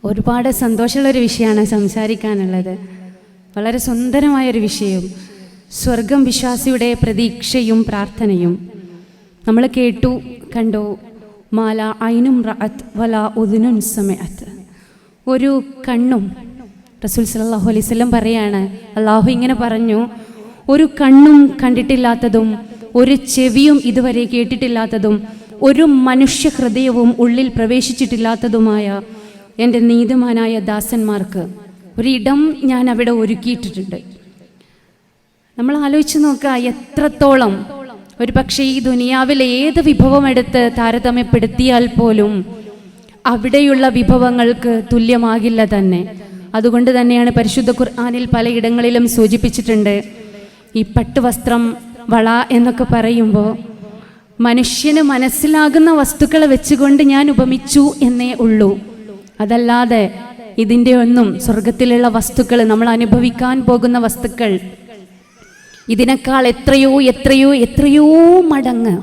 ഒരുപാട് സന്തോഷമുള്ളൊരു വിഷയമാണ് സംസാരിക്കാനുള്ളത്. വളരെ സുന്ദരമായൊരു വിഷയം, സ്വർഗം വിശ്വാസിയുടെ പ്രതീക്ഷയും പ്രാർത്ഥനയും. നമ്മൾ കേട്ടു കണ്ടു. മാല ഐനും റഅത്ത് വല ഉദ്നുൻ സമഅത്ത്. ഒരു കണ്ണും, റസൂൽ സല്ലല്ലാഹു അലൈഹി വസല്ലം പറയാണ്, അള്ളാഹു ഇങ്ങനെ പറഞ്ഞു, ഒരു കണ്ണും കണ്ടിട്ടില്ലാത്തതും ഒരു ചെവിയും ഇതുവരെ കേട്ടിട്ടില്ലാത്തതും ഒരു മനുഷ്യ ഹൃദയവും ഉള്ളിൽ പ്രവേശിച്ചിട്ടില്ലാത്തതുമായ എൻ്റെ നീതിമാനായ ദാസന്മാർക്ക് ഒരിടം ഞാൻ അവിടെ ഒരുക്കിയിട്ടിട്ടുണ്ട്. നമ്മൾ ആലോചിച്ച് നോക്കുക, എത്രത്തോളം ഒരു പക്ഷേ ഈ ദുനിയാവിൽ ഏത് വിഭവം എടുത്ത് താരതമ്യപ്പെടുത്തിയാൽ പോലും അവിടെയുള്ള വിഭവങ്ങൾക്ക് തുല്യമാകില്ല തന്നെ. അതുകൊണ്ട് തന്നെയാണ് പരിശുദ്ധ ഖുർആനിൽ പലയിടങ്ങളിലും സൂചിപ്പിച്ചിട്ടുണ്ട്, ഈ പട്ടുവസ്ത്രം, വള എന്നൊക്കെ പറയുമ്പോൾ മനുഷ്യന് മനസ്സിലാകുന്ന വസ്തുക്കളെ വെച്ചുകൊണ്ട് ഞാൻ ഉപമിച്ചു എന്നേ ഉള്ളൂ. അതല്ലാതെ ഇതിൻ്റെ ഒന്നും സ്വർഗത്തിലുള്ള വസ്തുക്കൾ, നമ്മൾ അനുഭവിക്കാൻ പോകുന്ന വസ്തുക്കൾ ഇതിനേക്കാൾ എത്രയോ എത്രയോ എത്രയോ മടങ്ങ്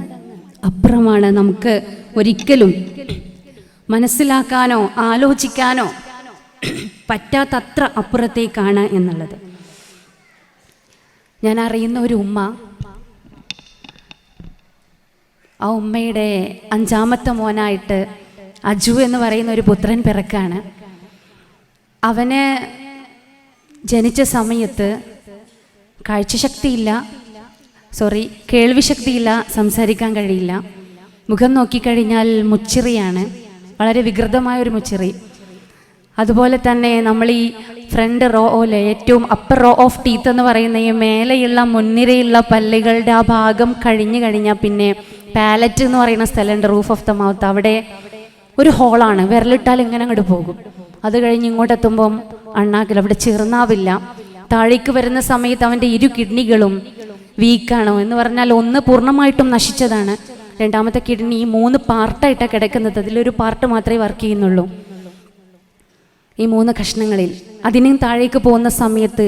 അപ്പുറമാണ്. നമുക്ക് ഒരിക്കലും മനസ്സിലാക്കാനോ ആലോചിക്കാനോ പറ്റാത്തത്ര അപ്പുറത്തേക്കാണ് എന്നുള്ളത്. ഞാൻ അറിയുന്ന ഒരു ഉമ്മ, ആ ഉമ്മയുടെ 5ാമത്തെ മോനായിട്ട് അജു എന്ന് പറയുന്ന ഒരു പുത്രൻ പിറക്കാണ്. അവന് ജനിച്ച സമയത്ത് കേൾവിശക്തിയില്ല, സംസാരിക്കാൻ കഴിയില്ല. മുഖം നോക്കിക്കഴിഞ്ഞാൽ മുച്ചിറിയാണ്, വളരെ വികൃതമായൊരു മുച്ചിറി. അതുപോലെ തന്നെ നമ്മൾ ഈ ഫ്രണ്ട് റോയിലെ ഏറ്റവും അപ്പർ റോ ഓഫ് ടീത്ത് എന്ന് പറയുന്ന ഈ മേലെയുള്ള മുൻനിരയുള്ള പല്ലുകളുടെ ആ ഭാഗം കഴിഞ്ഞു കഴിഞ്ഞാൽ പിന്നെ പാലറ്റ് എന്ന് പറയുന്ന സ്ഥലമുണ്ട്, റൂഫ് ഓഫ് ദ മൗത്ത്. അവിടെ ഒരു ഹോളാണ്, വിരലിട്ടാൽ ഇങ്ങനെ അങ്ങോട്ട് പോകും. അത് കഴിഞ്ഞ് ഇങ്ങോട്ടെത്തുമ്പം അണ്ണാക്കിൽ അവിടെ ചെറുനാവില്ല. താഴേക്ക് വരുന്ന സമയത്ത് അവൻ്റെ 2 കിഡ്നികളും വീക്കാണോ എന്ന് പറഞ്ഞാൽ ഒന്ന് പൂർണ്ണമായിട്ടും നശിച്ചതാണ്. 2ാമത്തെ കിഡ്നി 3 പാർട്ടായിട്ടാണ് കിടക്കുന്നത്. അതിലൊരു പാർട്ട് മാത്രമേ വർക്ക് ചെയ്യുന്നുള്ളൂ. ഈ 3 കഷ്ണങ്ങളിൽ അതിനും താഴേക്ക് പോകുന്ന സമയത്ത്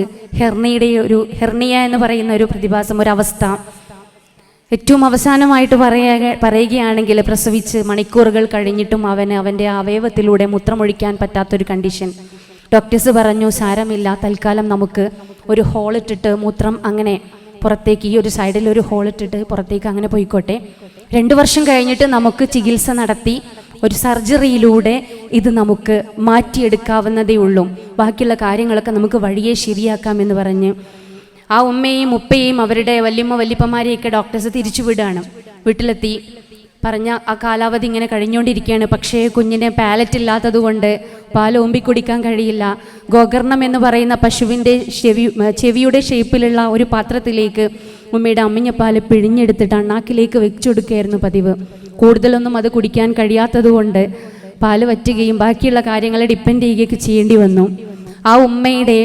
ഹെർണിയ എന്ന് പറയുന്ന ഒരു പ്രതിഭാസം, ഒരവസ്ഥ. ഏറ്റവും അവസാനമായിട്ട് പറയുകയാണെങ്കിൽ പ്രസവിച്ച് മണിക്കൂറുകൾ കഴിഞ്ഞിട്ടും അവൻ്റെ അവയവത്തിലൂടെ മൂത്രമൊഴിക്കാൻ പറ്റാത്തൊരു കണ്ടീഷൻ. ഡോക്ടേഴ്സ് പറഞ്ഞു, സാരമില്ല, തൽക്കാലം നമുക്ക് ഒരു ഹോളിട്ടിട്ട് മൂത്രം അങ്ങനെ പുറത്തേക്ക്, ഈ ഒരു സൈഡിൽ ഒരു ഹോളിട്ടിട്ട് പുറത്തേക്ക് അങ്ങനെ പോയിക്കോട്ടെ. 2 വർഷം കഴിഞ്ഞിട്ട് നമുക്ക് ചികിത്സ നടത്തി ഒരു സർജറിയിലൂടെ ഇത് നമുക്ക് മാറ്റിയെടുക്കാവുന്നതേ ഉള്ളൂ. ബാക്കിയുള്ള കാര്യങ്ങളൊക്കെ നമുക്ക് വഴിയെ ശരിയാക്കാമെന്ന് പറഞ്ഞ് ആ ഉമ്മയും ഉപ്പയും അവരുടെ വല്യപ്പന്മാരെയൊക്കെ ഡോക്ടേഴ്സ് തിരിച്ചുവിടുകയാണ്. വീട്ടിലെത്തി പറഞ്ഞ ആ കാലാവധി ഇങ്ങനെ കഴിഞ്ഞുകൊണ്ടിരിക്കുകയാണ്. പക്ഷേ കുഞ്ഞിനെ പാലറ്റ് ഇല്ലാത്തത് കൊണ്ട് പാൽ ഓമ്പി കുടിക്കാൻ കഴിയില്ല. ഗോകർണം എന്ന് പറയുന്ന പശുവിൻ്റെ ചെവിയുടെ ഷേപ്പിലുള്ള ഒരു പാത്രത്തിലേക്ക് ഉമ്മയുടെ അമ്മിഞ്ഞപ്പാൽ പിഴിഞ്ഞെടുത്തിട്ട് അണ്ണാക്കിലേക്ക് വെച്ചുകൊടുക്കുകയായിരുന്നു പതിവ്. കൂടുതലൊന്നും അത് കുടിക്കാൻ കഴിയാത്തത് കൊണ്ട് പാല് വറ്റുകയും ബാക്കിയുള്ള കാര്യങ്ങളെ ഡിപ്പെൻഡ് ചെയ്യുകയൊക്കെ ചെയ്യേണ്ടി വന്നു. ആ ഉമ്മയുടെ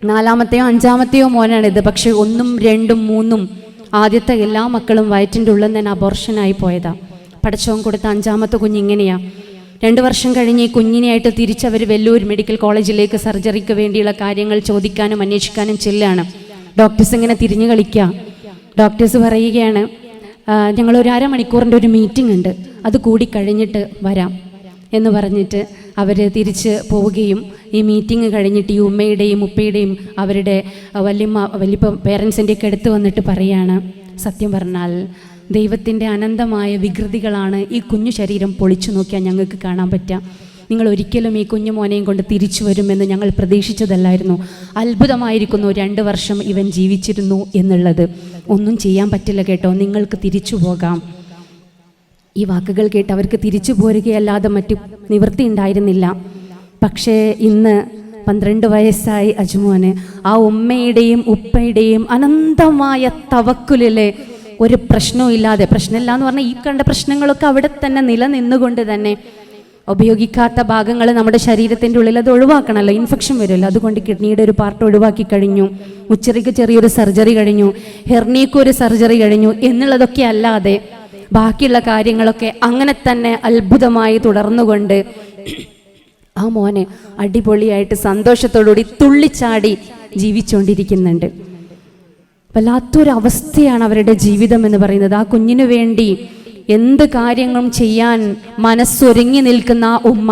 4ാമത്തെയോ 5ാമത്തെയോ മോനാണിത്. പക്ഷെ 1ഉം 2ഉം 3ഉം ആദ്യത്തെ എല്ലാ മക്കളും വയറ്റിൻ്റെ ഉള്ളിൽ തന്നെ അബോർഷനായി പോയതാ. പടച്ചവൻ കൊടുത്ത 5ാമത്തെ കുഞ്ഞിങ്ങനെയാ. 2 വർഷം കഴിഞ്ഞ് ഈ കുഞ്ഞിനെയായിട്ട് തിരിച്ചവർ വെല്ലൂർ മെഡിക്കൽ കോളേജിലേക്ക് സർജറിക്ക് വേണ്ടിയുള്ള കാര്യങ്ങൾ ചോദിക്കാനും അന്വേഷിക്കാനും ചെല്ലാണ്. ഡോക്ടേഴ്സ് ഇങ്ങനെ തിരിഞ്ഞു കളിക്കുക. ഡോക്ടേഴ്സ് പറയുകയാണ്, ഞങ്ങളൊരു 1/2 മണിക്കൂറിൻ്റെ ഒരു മീറ്റിംഗ് ഉണ്ട്, അത് കൂടി കഴിഞ്ഞിട്ട് വരാം എന്ന് പറഞ്ഞിട്ട് അവർ തിരിച്ച് പോവുകയും ഈ മീറ്റിംഗ് കഴിഞ്ഞിട്ട് ഈ ഉമ്മയുടെയും ഉപ്പയുടെയും അവരുടെ വലിയ പേരൻസിൻ്റെയൊക്കെ അടുത്ത് വന്നിട്ട് പറയാണ്, സത്യം പറഞ്ഞാൽ ദൈവത്തിൻ്റെ അനന്തമായ വികൃതികളാണ് ഈ കുഞ്ഞു ശരീരം പൊളിച്ചു നോക്കിയാൽ ഞങ്ങൾക്ക് കാണാൻ പറ്റുക. നിങ്ങൾ ഒരിക്കലും ഈ കുഞ്ഞു മോനെയും കൊണ്ട് തിരിച്ചു വരുമെന്ന് ഞങ്ങൾ പ്രതീക്ഷിച്ചതല്ലായിരുന്നു. അത്ഭുതമായിരിക്കുന്നു, 2 വർഷം ഇവൻ ജീവിച്ചിരുന്നു എന്നുള്ളത്. ഒന്നും ചെയ്യാൻ പറ്റില്ല കേട്ടോ, നിങ്ങൾക്ക് തിരിച്ചു പോകാം. ഈ വാക്കുകൾ കേട്ട് അവർക്ക് തിരിച്ചു പോരുകയല്ലാതെ മറ്റു നിവൃത്തി ഉണ്ടായിരുന്നില്ല. പക്ഷേ ഇന്ന് 12 വയസ്സായി അജ്മോന്. ആ ഉമ്മയുടെയും ഉപ്പയുടെയും അനന്തമായ തവക്കുലിലെ ഒരു പ്രശ്നവും ഇല്ലാതെ, പ്രശ്നമില്ല എന്ന് പറഞ്ഞാൽ ഈ കണ്ട പ്രശ്നങ്ങളൊക്കെ അവിടെ തന്നെ നിലനിന്നുകൊണ്ട് തന്നെ ഉപയോഗിക്കാത്ത ഭാഗങ്ങൾ നമ്മുടെ ശരീരത്തിൻ്റെ ഉള്ളിൽ അത് ഒഴിവാക്കണമല്ലോ, ഇൻഫെക്ഷൻ വരുമല്ലോ. അതുകൊണ്ട് കിഡ്നിയുടെ ഒരു പാർട്ട് ഒഴിവാക്കി കഴിഞ്ഞു, ഉച്ചറിക്ക് ചെറിയൊരു സർജറി കഴിഞ്ഞു, ഹെർണിയക്ക് ഒരു സർജറി കഴിഞ്ഞു എന്നുള്ളതൊക്കെ അല്ലാതെ ബാക്കിയുള്ള കാര്യങ്ങളൊക്കെ അങ്ങനെ തന്നെ അത്ഭുതമായി തുടർന്നുകൊണ്ട് ആ മോനെ അടിപൊളിയായിട്ട് സന്തോഷത്തോടുകൂടി തുള്ളിച്ചാടി ജീവിച്ചുകൊണ്ടിരിക്കുന്നുണ്ട്. വല്ലാത്തൊരവസ്ഥയാണ് അവരുടെ ജീവിതം എന്ന് പറയുന്നത്. ആ കുഞ്ഞിനു വേണ്ടി എന്ത് കാര്യങ്ങളും ചെയ്യാൻ മനസ്സൊരുങ്ങി നിൽക്കുന്ന ആ ഉമ്മ,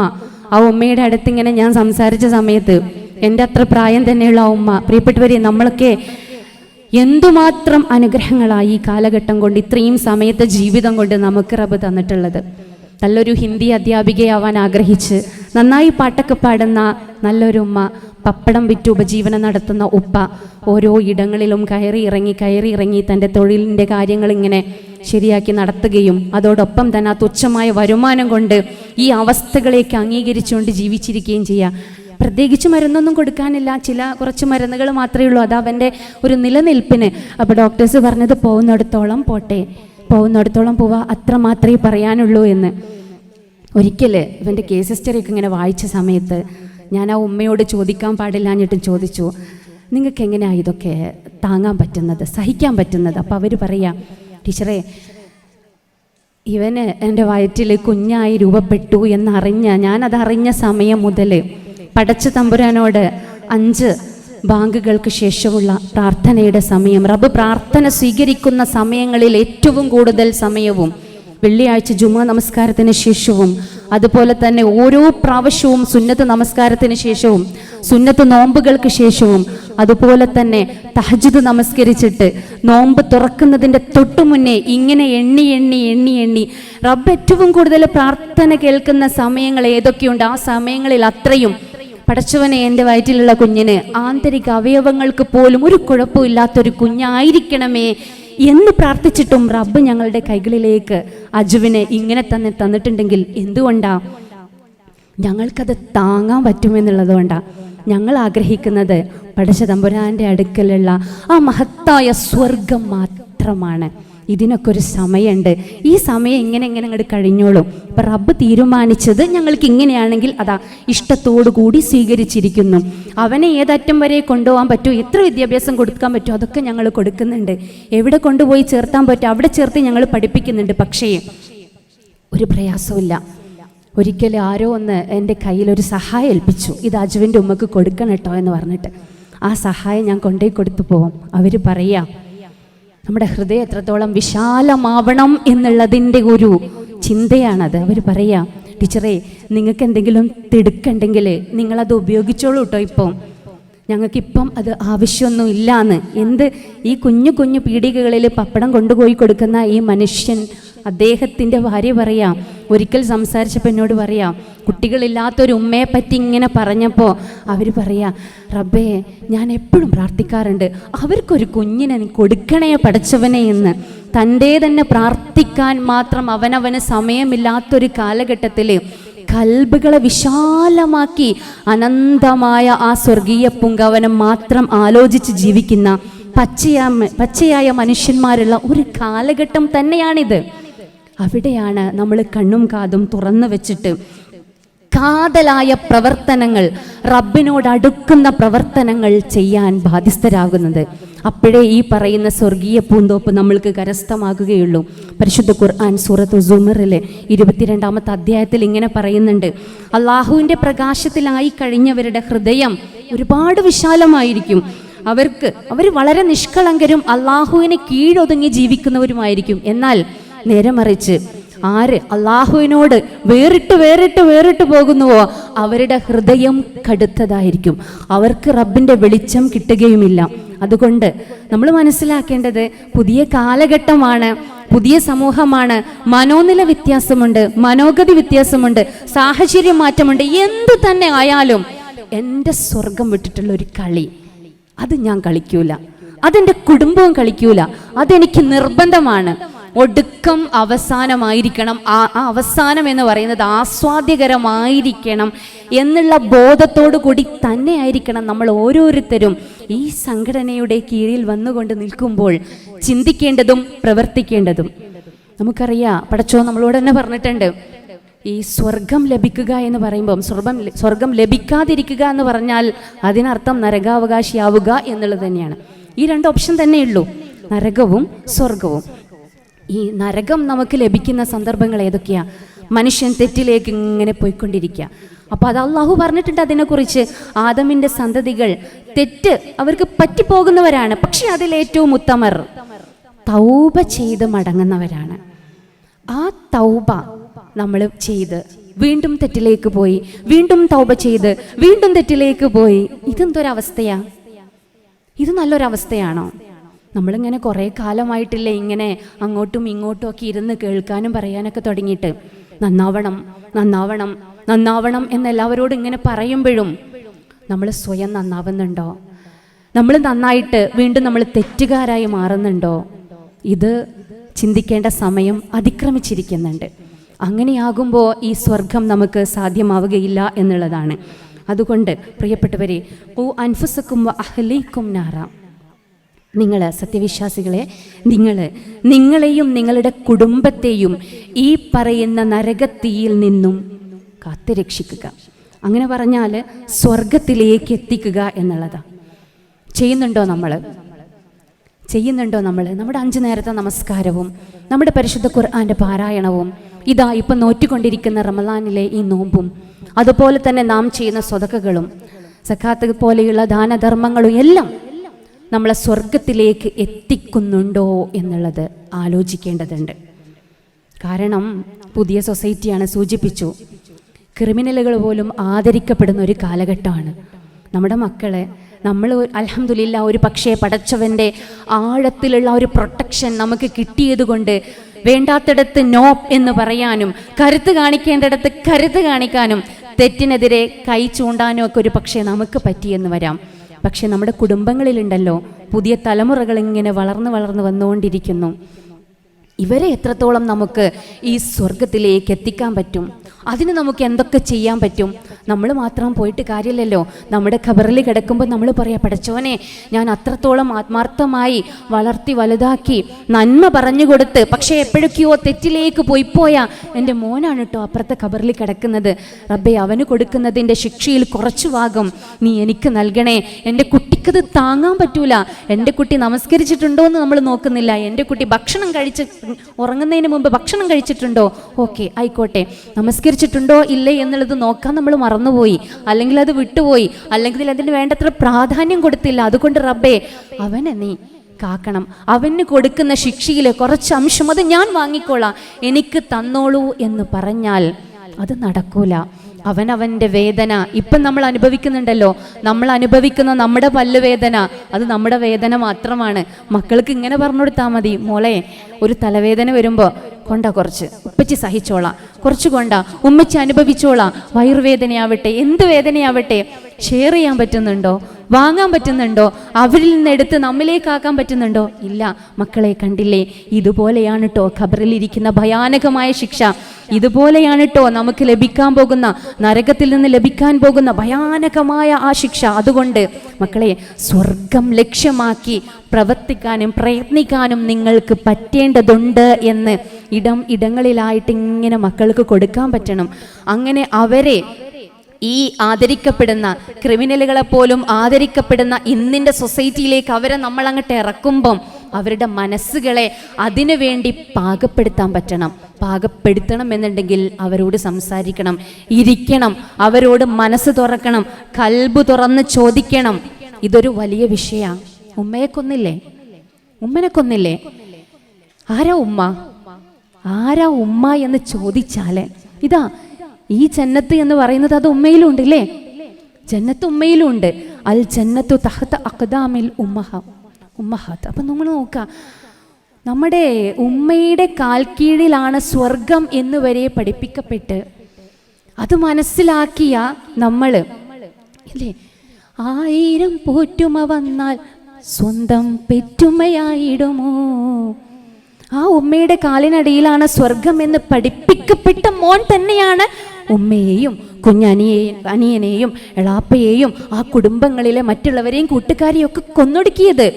ആ ഉമ്മയുടെ അടുത്ത് ഇങ്ങനെ ഞാൻ സംസാരിച്ച സമയത്ത് എൻ്റെ അത്ര പ്രായം തന്നെയുള്ള ആ ഉമ്മ, പ്രിയപ്പെട്ടവരെ, നമ്മളൊക്കെ എന്തുമാത്രം അനുഗ്രഹങ്ങളായി ഈ കാലഘട്ടം കൊണ്ട്, ഇത്രയും സമയത്തെ ജീവിതം കൊണ്ട് നമുക്ക് റബ്ബ് തന്നിട്ടുള്ളത്. നല്ലൊരു ഹിന്ദി അധ്യാപികയാവാൻ ആഗ്രഹിച്ച് നന്നായി പാട്ടൊക്കെ പാടുന്ന നല്ലൊരു ഉമ്മ, പപ്പടം വിറ്റ് ഉപജീവനം നടത്തുന്ന ഉപ്പ, ഓരോ ഇടങ്ങളിലും കയറി ഇറങ്ങി തൻ്റെ തൊഴിലിൻ്റെ കാര്യങ്ങൾ ഇങ്ങനെ ശരിയാക്കി നടത്തുകയും അതോടൊപ്പം തന്നെ ആ തുച്ഛമായ വരുമാനം കൊണ്ട് ഈ അവസ്ഥകളേക്ക് അംഗീകരിച്ചുകൊണ്ട് ജീവിച്ചിരിക്കുകയും ചെയ്യുക. പ്രത്യേകിച്ച് മരുന്നൊന്നും കൊടുക്കാനില്ല, കുറച്ച് മരുന്നുകൾ മാത്രമേ ഉള്ളൂ. അത് അവൻ്റെ ഒരു നിലനിൽപ്പിന്. അപ്പോൾ ഡോക്ടേഴ്സ് പറഞ്ഞത് പോകുന്നിടത്തോളം പോട്ടെ, പോകുന്നിടത്തോളം പോവാ, അത്ര മാത്രമേ പറയാനുള്ളൂ എന്ന്. ഒരിക്കൽ ഇവൻ്റെ കേസ് ഹിസ്റ്ററിയൊക്കെ ഇങ്ങനെ വായിച്ച സമയത്ത് ഞാൻ ആ ഉമ്മയോട് ചോദിക്കാൻ പാടില്ലാഞ്ഞിട്ടും ചോദിച്ചു, നിങ്ങൾക്ക് എങ്ങനെയാണ് ഇതൊക്കെ താങ്ങാൻ പറ്റുന്നത്, സഹിക്കാൻ പറ്റുന്നത്? അപ്പോൾ അവർ പറയാം, ടീച്ചറേ, ഇവന് എൻ്റെ വയറ്റിൽ കുഞ്ഞായി രൂപപ്പെട്ടു ഞാനതറിഞ്ഞ സമയം മുതൽ പടച്ച തമ്പുരാനോട് 5 ബാങ്കുകൾക്ക് ശേഷമുള്ള പ്രാർത്ഥനയുടെ സമയം, റബ്ബ് പ്രാർത്ഥന സ്വീകരിക്കുന്ന സമയങ്ങളിൽ ഏറ്റവും കൂടുതൽ സമയവും വെള്ളിയാഴ്ച ജുമാ നമസ്കാരത്തിന് ശേഷവും, അതുപോലെ തന്നെ ഓരോ പ്രാവശ്യവും സുന്നത്ത് നമസ്കാരത്തിന് ശേഷവും, സുന്നത്ത് നോമ്പുകൾക്ക് ശേഷവും, അതുപോലെ തന്നെ തഹജ്ജുദ് നമസ്കരിച്ചിട്ട് നോമ്പ് തുറക്കുന്നതിൻ്റെ തൊട്ടു മുന്നേ ഇങ്ങനെ എണ്ണി റബ്ബ് ഏറ്റവും കൂടുതൽ പ്രാർത്ഥന കേൾക്കുന്ന സമയങ്ങൾ ഏതൊക്കെയുണ്ട്, ആ സമയങ്ങളിൽ അത്രയും പടച്ചവനെ, എൻ്റെ വയറ്റിലുള്ള കുഞ്ഞിന് ആന്തരിക അവയവങ്ങൾക്ക് പോലും ഒരു കുഴപ്പമില്ലാത്തൊരു കുഞ്ഞായിരിക്കണമേ എന്ന് പ്രാർത്ഥിച്ചിട്ടും റബ്ബ് ഞങ്ങളുടെ കൈകളിലേക്ക് അജുവിനെ ഇങ്ങനെ തന്നെ തന്നിട്ടുണ്ടെങ്കിൽ എന്തുകൊണ്ടാ? ഞങ്ങൾക്കത് താങ്ങാൻ പറ്റുമെന്നുള്ളത് കൊണ്ടാണ്. ഞങ്ങൾ ആഗ്രഹിക്കുന്നത് പടച്ച തമ്പുരാൻ്റെ അടുക്കലുള്ള ആ മഹത്തായ സ്വർഗം മാത്രമാണ്. ഇതിനൊക്കെ ഒരു സമയമുണ്ട്. ഈ സമയം ഇങ്ങനെ അങ്ങോട്ട് കഴിഞ്ഞോളും. ഇപ്പം റബ്ബ് തീരുമാനിച്ചത് ഞങ്ങൾക്ക് ഇങ്ങനെയാണെങ്കിൽ അതാ ഇഷ്ടത്തോടു കൂടി സ്വീകരിച്ചിരിക്കുന്നു. അവനെ ഏതറ്റം വരെ കൊണ്ടുപോകാൻ പറ്റുമോ, എത്ര വിദ്യാഭ്യാസം കൊടുക്കാൻ പറ്റുമോ, അതൊക്കെ ഞങ്ങൾ കൊടുക്കുന്നുണ്ട്. എവിടെ കൊണ്ടുപോയി ചേർത്താൻ പറ്റുമോ അവിടെ ചേർത്ത് ഞങ്ങൾ പഠിപ്പിക്കുന്നുണ്ട്. പക്ഷേ ഒരു പ്രയാസമില്ല. ഒരിക്കൽ ആരോ ഒന്ന് എൻ്റെ കയ്യിലൊരു സഹായം ഏൽപ്പിച്ചു, ഇത് അജുവിൻ്റെ ഉമ്മക്ക് കൊടുക്കണം കേട്ടോ എന്ന് പറഞ്ഞിട്ട്. ആ സഹായം ഞാൻ കൊണ്ടുപോയി കൊടുത്തു പോകും. അവർ പറയാം, നമ്മുടെ ഹൃദയം എത്രത്തോളം വിശാലമാവണം എന്നുള്ളതിൻ്റെ ഒരു ചിന്തയാണത്. അവർ പറയാം, ടീച്ചറേ, നിങ്ങൾക്ക് എന്തെങ്കിലും തിടുക്കുണ്ടെങ്കിൽ നിങ്ങളത് ഉപയോഗിച്ചോളൂ കേട്ടോ, ഇപ്പം ഞങ്ങൾക്കിപ്പം അത് ആവശ്യമൊന്നും ഇല്ലാന്ന്. ഈ കുഞ്ഞു പീടികകളിൽ പപ്പടം കൊണ്ടുപോയി കൊടുക്കുന്ന ഈ മനുഷ്യൻ, അദ്ദേഹത്തിൻ്റെ ഭാര്യ പറയാം, ഒരിക്കൽ സംസാരിച്ചപ്പോൾ എന്നോട് പറയാം, കുട്ടികളില്ലാത്തൊരു ഉമ്മയെ പറ്റി ഇങ്ങനെ പറഞ്ഞപ്പോൾ അവർ പറയാം, റബ്ബേ, ഞാൻ എപ്പോഴും പ്രാർത്ഥിക്കാറുണ്ട്, അവർക്കൊരു കുഞ്ഞിനെ നീ കൊടുക്കണേ പടച്ചവനെ എന്ന്. തൻ്റെ തന്നെ പ്രാർത്ഥിക്കാൻ മാത്രം അവനവന് സമയമില്ലാത്തൊരു കാലഘട്ടത്തിൽ കൽബുകളെ വിശാലമാക്കി അനന്തമായ ആ സ്വർഗീയ പുങ്കവനം മാത്രം ആലോചിച്ച് ജീവിക്കുന്ന പച്ചയായ മനുഷ്യന്മാരുള്ള ഒരു കാലഘട്ടം തന്നെയാണിത്. അവിടെയാണ് നമ്മൾ കണ്ണും കാതും തുറന്നു വെച്ചിട്ട് കാതലായ പ്രവർത്തനങ്ങൾ, റബ്ബിനോട് അടുക്കുന്ന പ്രവർത്തനങ്ങൾ ചെയ്യാൻ ബാധ്യസ്ഥരാകുന്നത്. അപ്പോഴേ ഈ പറയുന്ന സ്വർഗീയ പൂന്തോപ്പ് നമ്മൾക്ക് കരസ്ഥമാകുകയുള്ളൂ. പരിശുദ്ധ ഖുർആൻ സൂറത്ത് സുമറിലെ 22-ാമത്തെ അധ്യായത്തിൽ ഇങ്ങനെ പറയുന്നുണ്ട്, അള്ളാഹുവിൻ്റെ പ്രകാശത്തിലായി കഴിഞ്ഞവരുടെ ഹൃദയം ഒരുപാട് വിശാലമായിരിക്കും. അവർ വളരെ നിഷ്കളങ്കരും അള്ളാഹുവിനെ കീഴൊതുങ്ങി ജീവിക്കുന്നവരുമായിരിക്കും. എന്നാൽ നേരെ മറിച്ച് ആര് അള്ളാഹുവിനോട് വേറിട്ട് പോകുന്നുവോ അവരുടെ ഹൃദയം കടുത്തതായിരിക്കും. അവർക്ക് റബ്ബിൻ്റെ വെളിച്ചം കിട്ടുകയുമില്ല. അതുകൊണ്ട് നമ്മൾ മനസ്സിലാക്കേണ്ടത് പുതിയ കാലഘട്ടമാണ്, പുതിയ സമൂഹമാണ്, മനോനില വ്യത്യാസമുണ്ട്, മനോഗതി വ്യത്യാസമുണ്ട്, സാഹചര്യ മാറ്റമുണ്ട്. എന്തു തന്നെ ആയാലും എൻ്റെ സ്വർഗം വിട്ടിട്ടുള്ള ഒരു കളി അത് ഞാൻ കളിക്കൂല, അതെൻ്റെ കുടുംബവും കളിക്കൂല, അതെനിക്ക് നിർബന്ധമാണ്. ഒടുക്കം അവസാനമായിരിക്കണം. ആ അവസാനം എന്ന് പറയുന്നത് ആസ്വാദ്യകരമായിരിക്കണം എന്നുള്ള ബോധത്തോടു കൂടി തന്നെ ആയിരിക്കണം നമ്മൾ ഓരോരുത്തരും ഈ സംഘടനയുടെ കീഴിൽ വന്നുകൊണ്ട് നിൽക്കുമ്പോൾ ചിന്തിക്കേണ്ടതും പ്രവർത്തിക്കേണ്ടതും. നമുക്കറിയാം, പടച്ചോ നമ്മളോട് തന്നെ പറഞ്ഞിട്ടുണ്ട്, ഈ സ്വർഗം ലഭിക്കുക എന്ന് പറയുമ്പം സ്വർഗം ലഭിക്കാതിരിക്കുക എന്ന് പറഞ്ഞാൽ അതിനർത്ഥം നരകാവകാശിയാവുക എന്നുള്ളത് തന്നെയാണ്. ഈ 2 ഓപ്ഷൻ തന്നെയുള്ളൂ, നരകവും സ്വർഗവും. ഈ നരകം നമുക്ക് ലഭിക്കുന്ന സന്ദർഭങ്ങൾ ഏതൊക്കെയാ? മനുഷ്യൻ തെറ്റിലേക്ക് ഇങ്ങനെ പോയിക്കൊണ്ടിരിക്കുക. അപ്പോൾ അത് അള്ളാഹു പറഞ്ഞിട്ടുണ്ട് അതിനെക്കുറിച്ച്. ആദമിൻ്റെ സന്തതികൾ തെറ്റ് അവർക്ക് പറ്റിപ്പോകുന്നവരാണ്, പക്ഷെ അതിലേറ്റവും ഉത്തമർ തൗബ ചെയ്ത് മടങ്ങുന്നവരാണ്. ആ തൗബ നമ്മൾ ചെയ്ത് വീണ്ടും തെറ്റിലേക്ക് പോയി, വീണ്ടും തൗബ ചെയ്ത് വീണ്ടും തെറ്റിലേക്ക് പോയി. ഇതെന്തൊരവസ്ഥയാ? ഇത് നല്ലൊരവസ്ഥയാണോ? നമ്മളിങ്ങനെ കുറേ കാലമായിട്ടില്ലേ ഇങ്ങനെ അങ്ങോട്ടും ഇങ്ങോട്ടും ഒക്കെ ഇരുന്ന് കേൾക്കാനും പറയാനൊക്കെ തുടങ്ങിയിട്ട്. നന്നാവണം നന്നാവണം നന്നാവണം എന്നെല്ലാവരോടും ഇങ്ങനെ പറയുമ്പോഴും നമ്മൾ സ്വയം നന്നാവുന്നുണ്ടോ? നമ്മൾ നന്നായിട്ട് വീണ്ടും നമ്മൾ തെറ്റുകാരായി മാറുന്നുണ്ടോ? ഇത് ചിന്തിക്കേണ്ട സമയം അതിക്രമിച്ചിരിക്കുന്നുണ്ട്. അങ്ങനെയാകുമ്പോൾ ഈ സ്വർഗം നമുക്ക് സാധ്യമാവുകയില്ല എന്നുള്ളതാണ്. അതുകൊണ്ട് പ്രിയപ്പെട്ടവരെ, ഖു അൻഫുസക്കും വ അഹ്ലീക്കും നാറ, നിങ്ങൾ സത്യവിശ്വാസികളെ, നിങ്ങളെയും നിങ്ങളുടെ കുടുംബത്തെയും ഈ പറയുന്ന നരകത്തീയിൽ നിന്നും കാത്തുരക്ഷിക്കുക. അങ്ങനെ പറഞ്ഞാൽ സ്വർഗത്തിലേക്ക് എത്തിക്കുക എന്നുള്ളതാണ്. ചെയ്യുന്നുണ്ടോ നമ്മൾ? നമ്മുടെ 5 നേരത്തെ നമസ്കാരവും നമ്മുടെ പരിശുദ്ധ ഖുർആന്റെ പാരായണവും, ഇതാ ഇപ്പം നോറ്റിക്കൊണ്ടിരിക്കുന്ന റമളാനിലെ ഈ നോമ്പും, അതുപോലെ തന്നെ നാം ചെയ്യുന്ന സ്വതക്കകളും സക്കാത്ത് പോലെയുള്ള ദാനധർമ്മങ്ങളും എല്ലാം നമ്മളെ സ്വർഗത്തിലേക്ക് എത്തിക്കുന്നുണ്ടോ എന്നുള്ളത് ആലോചിക്കേണ്ടതുണ്ട്. കാരണം പുതിയ സൊസൈറ്റിയാണ്, സൂചിപ്പിച്ചു, ക്രിമിനലുകൾ പോലും ആദരിക്കപ്പെടുന്ന ഒരു കാലഘട്ടമാണ്. നമ്മുടെ മക്കളെ നമ്മൾ അൽഹംദുലില്ലാ ഒരു പക്ഷേ പടച്ചവൻ്റെ ആഴത്തിലുള്ള ഒരു പ്രൊട്ടക്ഷൻ നമുക്ക് കിട്ടിയതുകൊണ്ട് വേണ്ടാത്തിടത്ത് നോ എന്ന് പറയാനും, കരുത്ത് കാണിക്കേണ്ടിടത്ത് കരുത്ത് കാണിക്കാനും, തെറ്റിനെതിരെ കൈ ചൂണ്ടാനും ഒക്കെ ഒരു പക്ഷേ നമുക്ക് പറ്റിയെന്ന് വരാം. പക്ഷെ നമ്മുടെ കുടുംബങ്ങളിലുണ്ടല്ലോ പുതിയ തലമുറകൾ ഇങ്ങനെ വളർന്നു വന്നുകൊണ്ടിരിക്കുന്നു. ഇവരെ എത്രത്തോളം നമുക്ക് ഈ സ്വർഗത്തിലേക്ക് എത്തിക്കാൻ പറ്റും? അതിന് നമുക്ക് എന്തൊക്കെ ചെയ്യാൻ പറ്റും? നമ്മൾ മാത്രം പോയിട്ട് കാര്യമില്ലല്ലോ. നമ്മുടെ ഖബറിൽ കിടക്കുമ്പോൾ നമ്മൾ പറയാം, പടച്ചോനെ ഞാൻ അത്രത്തോളം ആത്മാർത്ഥമായി വളർത്തി വലുതാക്കി നന്മ പറഞ്ഞു കൊടുത്ത്, പക്ഷേ എപ്പോഴൊക്കെയോ തെറ്റിലേക്ക് പോയിപ്പോയാ എൻ്റെ മോനാണ് കേട്ടോ അപ്പുറത്തെ ഖബറിൽ കിടക്കുന്നത്. റബ്ബേ, അവന് കൊടുക്കുന്നതിൻ്റെ ശിക്ഷയിൽ കുറച്ചു ഭാഗം നീ എനിക്ക് നൽകണേ. എൻ്റെ കുട്ടിക്കത് താങ്ങാൻ പറ്റൂല. എൻ്റെ കുട്ടി നമസ്കരിച്ചിട്ടുണ്ടോ എന്ന് നമ്മൾ നോക്കുന്നില്ല. എൻ്റെ കുട്ടി ഭക്ഷണം ഉറങ്ങുന്നതിന് മുമ്പ് ഭക്ഷണം കഴിച്ചിട്ടുണ്ടോ? ഓക്കെ, ആയിക്കോട്ടെ. നമസ്കരിച്ചിട്ടുണ്ടോ ഇല്ലേ എന്നുള്ളത് നോക്കാൻ നമ്മൾ മറന്നുപോയി, അല്ലെങ്കിൽ അത് വിട്ടുപോയി, അല്ലെങ്കിൽ അതിന് വേണ്ടത്ര പ്രാധാന്യം കൊടുത്തില്ല. അതുകൊണ്ട് റബ്ബേ, അവനെ നീ കാക്കണം. അവന് കൊടുക്കുന്ന ശിക്ഷയിലെ കുറച്ച് അംശം അത് ഞാൻ വാങ്ങിക്കോളാം, എനിക്ക് തന്നോളൂ എന്ന് പറഞ്ഞാൽ അത് നടക്കൂല. അവനവൻ്റെ വേദന ഇപ്പം നമ്മൾ അനുഭവിക്കുന്നുണ്ടല്ലോ. നമ്മൾ അനുഭവിക്കുന്ന നമ്മുടെ പല്ലുവേദന അത് നമ്മുടെ വേദന മാത്രമാണ്. മക്കൾക്ക് ഇങ്ങനെ പറഞ്ഞു കൊടുത്താൽ മതി, മോളെ ഒരു തലവേദന വരുമ്പോൾ കൊണ്ട കുറച്ച്, ഉപ്പച്ചി സഹിച്ചോളാം, കുറച്ച് കൊണ്ട ഉമ്മച്ചി അനുഭവിച്ചോളാം. വയറുവേദനയാവട്ടെ, എന്ത് വേദനയാവട്ടെ, ഷെയർ ചെയ്യാൻ പറ്റുന്നുണ്ടോ? വാങ്ങാൻ പറ്റുന്നുണ്ടോ? അവരിൽ നിന്ന് എടുത്ത് നമ്മിലേക്കാക്കാൻ പറ്റുന്നുണ്ടോ? ഇല്ല. മക്കളെ കണ്ടില്ലേ, ഇതുപോലെയാണ് കേട്ടോ ഖബറിലിരിക്കുന്ന ഭയാനകമായ ശിക്ഷ. ഇതുപോലെയാണ് കേട്ടോ നമുക്ക് ലഭിക്കാൻ പോകുന്ന, നരകത്തിൽ നിന്ന് ലഭിക്കാൻ പോകുന്ന ഭയാനകമായ ആ ശിക്ഷ. അതുകൊണ്ട് മക്കളെ, സ്വർഗം ലക്ഷ്യമാക്കി പ്രവർത്തിക്കാനും പ്രയത്നിക്കാനും നിങ്ങൾക്ക് പറ്റേണ്ടതുണ്ട് എന്ന് ഇടങ്ങളിലായിട്ട് ഇങ്ങനെ മക്കൾക്ക് കൊടുക്കാൻ പറ്റണം. അങ്ങനെ അവരെ ഈ ആദരിക്കപ്പെടുന്ന ക്രിമിനലുകളെ പോലും ആദരിക്കപ്പെടുന്ന ഇന്നിൻ്റെ സൊസൈറ്റിയിലേക്ക് അവരെ നമ്മൾ അങ്ങോട്ട് ഇറക്കുമ്പം അവരുടെ മനസ്സുകളെ അതിനു വേണ്ടി പാകപ്പെടുത്താൻ പറ്റണം. പാകപ്പെടുത്തണം എന്നുണ്ടെങ്കിൽ അവരോട് സംസാരിക്കണം, ഇരിക്കണം, അവരോട് മനസ്സ് തുറക്കണം, കൽബ് തുറന്ന് ചോദിക്കണം. ഇതൊരു വലിയ വിഷയമാണ്. ഉമ്മയെ കൊന്നില്ലേ? ആരാ ഉമ്മ എന്ന് ചോദിച്ചാല് ഇതാ ഈ ജന്നത്ത് എന്ന് പറയുന്നത് അത് ഉമ്മയിലുണ്ട് ഇല്ലേ? ജന്നത്ത് ഉമ്മയിലുണ്ട്. അൽ ജന്നത്തു തഹ്ത അഖ്ദാമിൽ ഉമ്മഹാത്ത്. അപ്പം നമ്മൾ നോക്കാം, നമ്മുടെ ഉമ്മയുടെ കാൽക്കീഴിലാണ് സ്വർഗം എന്ന് വരെ പഠിപ്പിക്കപ്പെട്ട് അത് മനസ്സിലാക്കിയ നമ്മൾ ഇല്ലേ, 1000 പോറ്റുമ വന്നാൽ സ്വന്തം പെറ്റുമയായിടുമോ? ആ ഉമ്മയുടെ കാലിനടിയിലാണ് സ്വർഗം എന്ന് പഠിപ്പിക്കപ്പെട്ട മോൻ തന്നെയാണ് ഉമ്മയെയും അനിയനെയും എളാപ്പയെയും ആ കുടുംബങ്ങളിലെ മറ്റുള്ളവരെയും കൂട്ടുകാരെയും ഒക്കെ കൊന്നൊടുക്കിയത്.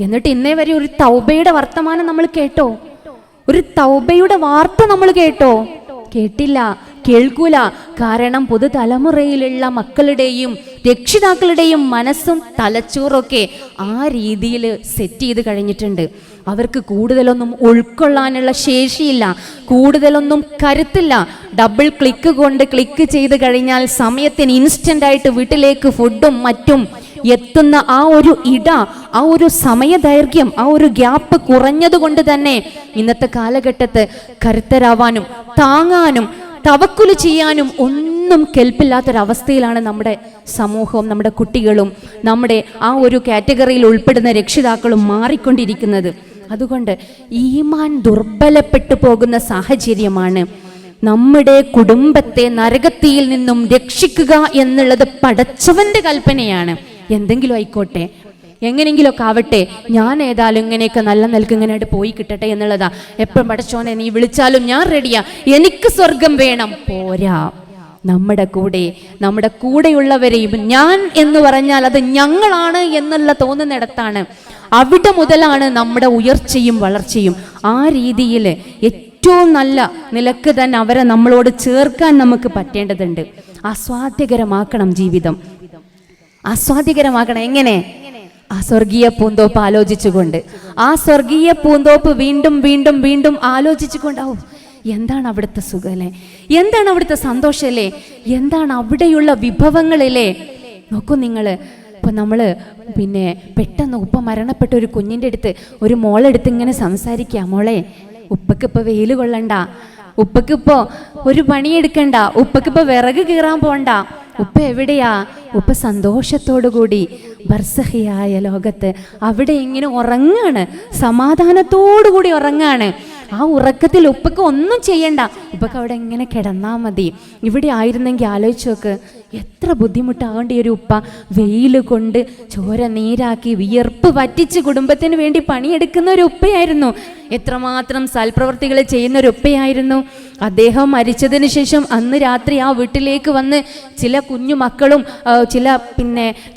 എന്നിട്ട് ഇന്നേ വരെ ഒരു തൗബയുടെ വർത്തമാനം നമ്മൾ കേട്ടോ? ഒരു തൗബയുടെ വാർത്ത നമ്മൾ കേട്ടോ? കേട്ടില്ല, കേൾക്കൂല. കാരണം പുതുതലമുറയിലുള്ള മക്കളുടെയും രക്ഷിതാക്കളുടെയും മനസ്സും തലച്ചോറൊക്കെ ആ രീതിയിൽ സെറ്റ് ചെയ്ത് കഴിഞ്ഞിട്ടുണ്ട്. അവർക്ക് കൂടുതലൊന്നും ഉൾക്കൊള്ളാനുള്ള ശേഷിയില്ല, കൂടുതലൊന്നും കരുത്തില്ല. ഡബിൾ ക്ലിക്ക് കൊണ്ട് ക്ലിക്ക് ചെയ്ത് കഴിഞ്ഞാൽ സമയത്തിന് ഇൻസ്റ്റൻ്റായിട്ട് വീട്ടിലേക്ക് ഫുഡും മറ്റും എത്തുന്ന ആ ഒരു ആ ഒരു സമയദൈർഘ്യം, ആ ഒരു ഗ്യാപ്പ് കുറഞ്ഞതുകൊണ്ട് തന്നെ ഇന്നത്തെ കാലഘട്ടത്ത് കരുത്തരാവാനും താങ്ങാനും തവക്കുൽ ചെയ്യാനും ഒന്നും കെൽപ്പില്ലാത്തൊരവസ്ഥയിലാണ് നമ്മുടെ സമൂഹവും നമ്മുടെ കുട്ടികളും നമ്മുടെ ആ ഒരു കാറ്റഗറിയിൽ ഉൾപ്പെടുന്ന രക്ഷിതാക്കളും മാറിക്കൊണ്ടിരിക്കുന്നത്. അതുകൊണ്ട് ഈമാൻ ദുർബലപ്പെട്ടു പോകുന്ന സാഹചര്യമാണ്. നമ്മുടെ കുടുംബത്തെ നരകത്തിയിൽ നിന്നും രക്ഷിക്കുക എന്നുള്ളത് പടച്ചവന്റെ കൽപ്പനയാണ്. എന്തെങ്കിലും ആയിക്കോട്ടെ, എങ്ങനെയെങ്കിലുമൊക്കെ ആവട്ടെ, ഞാൻ ഏതായാലും ഇങ്ങനെയൊക്കെ നല്ല നിലക്ക് ഇങ്ങനെയായിട്ട് പോയി കിട്ടട്ടെ എന്നുള്ളതാ. എപ്പോഴും പടച്ചോനെ നീ വിളിച്ചാലും ഞാൻ റെഡിയാ, എനിക്ക് സ്വർഗം വേണം. പോരാ, നമ്മുടെ കൂടെയുള്ളവരെയും, ഞാൻ എന്ന് പറഞ്ഞാൽ അത് ഞങ്ങളാണ് എന്നുള്ള തോന്നുന്നിടത്താണ്, അവിടെ മുതലാണ് നമ്മുടെ ഉയർച്ചയും വളർച്ചയും. ആ രീതിയിൽ ഏറ്റവും നല്ല നിലക്ക് തന്നെ അവരെ നമ്മളോട് ചേർക്കാൻ നമുക്ക് പറ്റേണ്ടതുണ്ട്. ആസ്വാദ്യകരമാക്കണം ജീവിതം, ആസ്വാദ്യകരമാക്കണം. എങ്ങനെ? ആ സ്വർഗീയ പൂന്തോപ്പ് ആലോചിച്ചുകൊണ്ട്, ആ സ്വർഗീയ പൂന്തോപ്പ് വീണ്ടും വീണ്ടും വീണ്ടും ആലോചിച്ചുകൊണ്ടാവും. എന്താണ് അവിടുത്തെ സുഖല്ലേ, എന്താണ് അവിടുത്തെ സന്തോഷല്ലേ, എന്താണ് അവിടെയുള്ള വിഭവങ്ങളില്ലേ. നോക്കൂ നിങ്ങൾ, ഇപ്പം നമ്മൾ പെട്ടെന്ന് ഉപ്പ മരണപ്പെട്ട ഒരു കുഞ്ഞിൻ്റെ അടുത്ത് ഒരു മോളെടുത്ത് ഇങ്ങനെ സംസാരിക്കുക, മോളെ ഉപ്പക്കിപ്പോൾ വെയിൽ കൊള്ളണ്ട, ഉപ്പക്കിപ്പോൾ ഒരു പണിയെടുക്കണ്ട, ഉപ്പക്കിപ്പോൾ വിറക് കീറാൻ പോണ്ട, ഉപ്പ എവിടെയാ? ഉപ്പ സന്തോഷത്തോടു കൂടി ബർസഹിയായ ലോകത്ത് അവിടെ ഇങ്ങനെ ഉറങ്ങാണ്, സമാധാനത്തോടു കൂടി ഉറങ്ങാണ്. ആ ഉറക്കത്തിൽ ഉപ്പക്ക് ഒന്നും ചെയ്യണ്ട, ഉപ്പക്ക് അവിടെ ഇങ്ങനെ കിടന്നാൽ മതി. ഇവിടെ ആയിരുന്നെങ്കിൽ ആലോചിച്ച് നോക്ക്, എത്ര ബുദ്ധിമുട്ടാവേണ്ട ഒരു ഉപ്പ വെയിൽ കൊണ്ട് ചോര നീരാക്കി വിയർപ്പ് വറ്റിച്ച് കുടുംബത്തിന് വേണ്ടി പണിയെടുക്കുന്ന ഒരു ഉപ്പയായിരുന്നു. എത്രമാത്രം സൽപ്രവർത്തികൾ ചെയ്യുന്ന ഒരു ഉപ്പയായിരുന്നു. അദ്ദേഹം മരിച്ചതിന് ശേഷം അന്ന് രാത്രി ആ വീട്ടിലേക്ക് വന്ന് ചില കുഞ്ഞു മക്കളും ചില